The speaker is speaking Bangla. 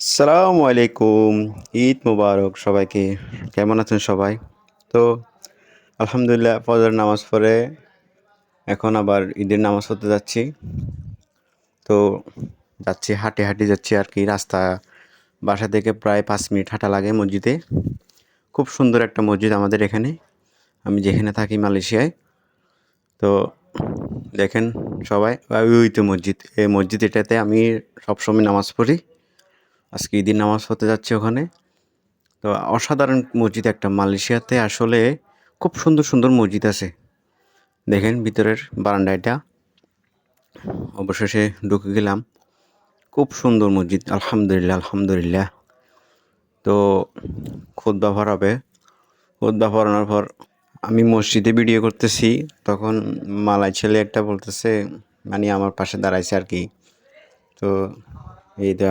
আসসালামু আলাইকুম। ঈদ মোবারক সবাইকে। কেমন আছেন সবাই? তো আলহামদুলিল্লাহ ফজর নামাজ পড়ে এখন আবার ঈদের নামাজ পড়তে যাচ্ছি। তো হাঁটে যাচ্ছি আরকি রাস্তা বাসা থেকে প্রায় ৫ মিনিট হাঁটা লাগে মসজিদে। খুব সুন্দর একটা মসজিদ আমাদের এখানে। আমি যেখানে থাকি মালয়েশিয়ায়। তো দেখেন সবাই ওই তো মসজিদ। এই মসজিদ এটাতে আমি সবসময় নামাজ পড়ি। আজকে ঈদের নামাজ পড়তে যাচ্ছি ওখানে। তো অসাধারণ মসজিদ একটা মালয়েশিয়াতে আসলে খুব সুন্দর সুন্দর মসজিদ আছে। দেখেন ভিতরের বারান্দাটা অবশেষে ঢুকে গেলাম। খুব সুন্দর মসজিদ আলহামদুলিল্লাহ আলহামদুলিল্লাহ। তো খুতবা পড়াবে। খুতবা পড়ানোর পর আমি মসজিদে ভিডিও করতেছি, তখন মালয় ছেলে একটা বলতেছে, মানে আমার পাশে দাঁড়াইছে আর কি। তো এই তো